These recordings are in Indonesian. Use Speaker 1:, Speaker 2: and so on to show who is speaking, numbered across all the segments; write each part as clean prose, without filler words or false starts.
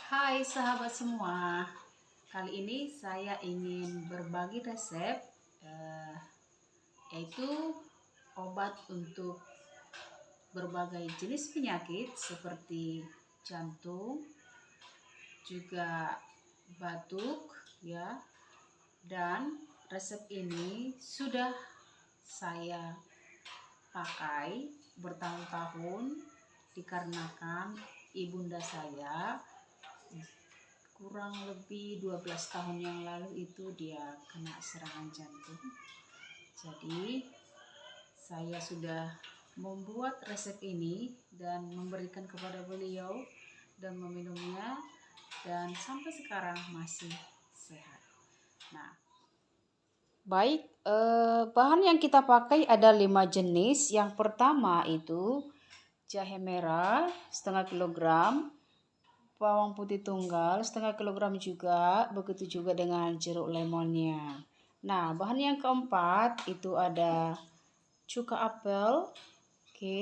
Speaker 1: Hai sahabat semua, kali ini saya ingin berbagi resep yaitu obat untuk berbagai jenis penyakit seperti jantung, juga batuk ya. Dan resep ini sudah saya pakai bertahun-tahun dikarenakan ibunda saya kurang lebih 12 tahun yang lalu itu dia kena serangan jantung. Jadi saya sudah membuat resep ini dan memberikan kepada beliau dan meminumnya, dan sampai sekarang masih sehat. Nah, baik, bahan yang kita pakai ada 5 jenis. Yang pertama itu jahe merah setengah kilogram, bawang putih tunggal setengah kilogram juga, begitu juga dengan jeruk lemonnya. Nah, bahan yang keempat itu ada cuka apel, oke,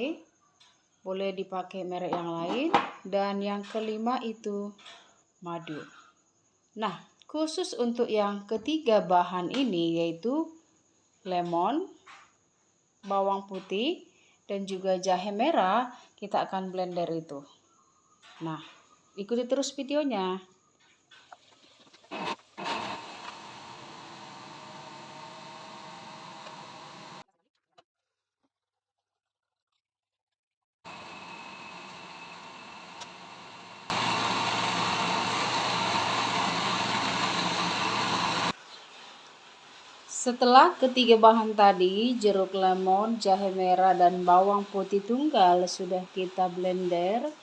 Speaker 1: boleh dipakai merek yang lain. Dan yang kelima itu madu. Nah, khusus untuk yang ketiga bahan ini yaitu lemon, bawang putih, dan juga jahe merah, kita akan blender itu. Nah, ikuti terus videonya. Setelah ketiga bahan tadi, jeruk lemon, jahe merah, dan bawang putih tunggal sudah kita blender,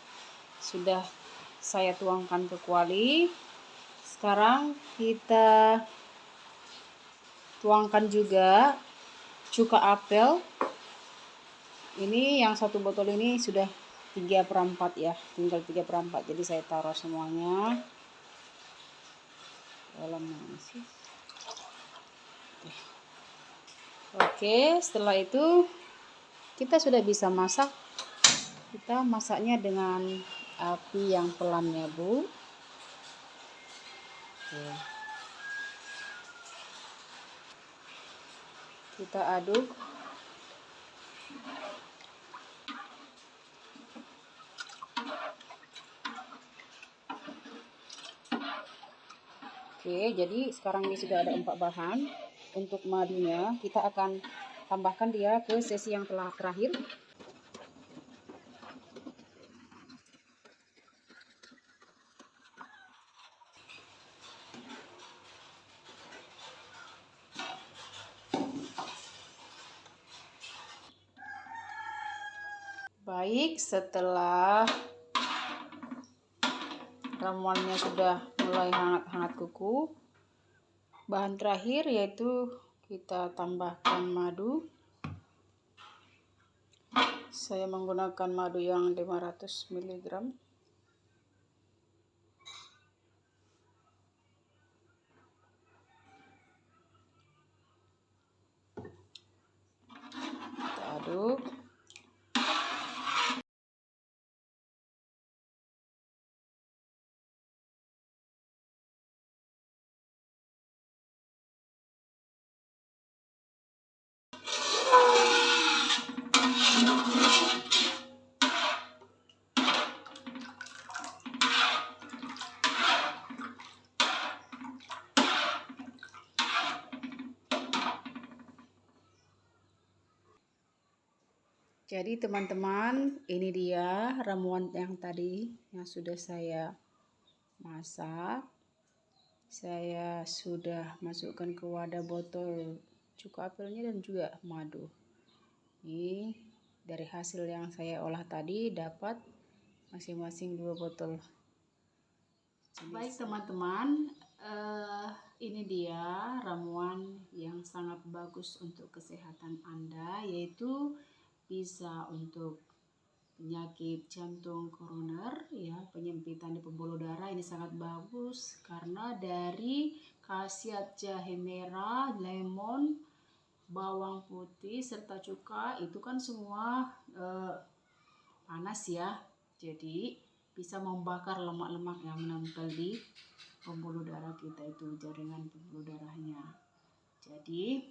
Speaker 1: sudah saya tuangkan ke kuali. Sekarang kita tuangkan juga cuka apel. Ini yang satu botol ini sudah 3/4 ya, tinggal 3/4. Jadi saya taruh semuanya dalam nasi. Oke, setelah itu kita sudah bisa masak. Kita masaknya dengan api yang pelan ya, Bu. Oke. Kita aduk. Oke, jadi sekarang ini sudah ada 4 bahan. Untuk madunya kita akan tambahkan dia ke sesi yang terakhir. Baik, setelah ramuannya sudah mulai hangat-hangat kuku, bahan terakhir yaitu kita tambahkan madu. Saya menggunakan madu yang 500 mg. Kita aduk. Jadi teman-teman, ini dia ramuan yang tadi yang sudah saya masak. Saya sudah masukkan ke wadah botol cuka apelnya dan juga madu. Ini dari hasil yang saya olah tadi dapat masing-masing 2 botol. Baik teman-teman, ini dia ramuan yang sangat bagus untuk kesehatan Anda, yaitu bisa untuk penyakit jantung koroner ya, penyempitan di pembuluh darah. Ini sangat bagus karena dari khasiat jahe merah, lemon, bawang putih serta cuka itu kan semua panas ya. Jadi bisa membakar lemak-lemak yang menempel di pembuluh darah kita, itu jaringan pembuluh darahnya. Jadi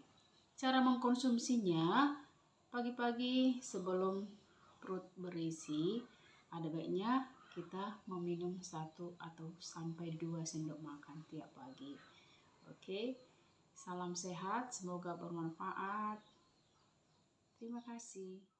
Speaker 1: cara mengkonsumsinya, pagi-pagi sebelum perut berisi, ada baiknya kita meminum 1 atau sampai 2 sendok makan tiap pagi. Oke, salam sehat, semoga bermanfaat. Terima kasih.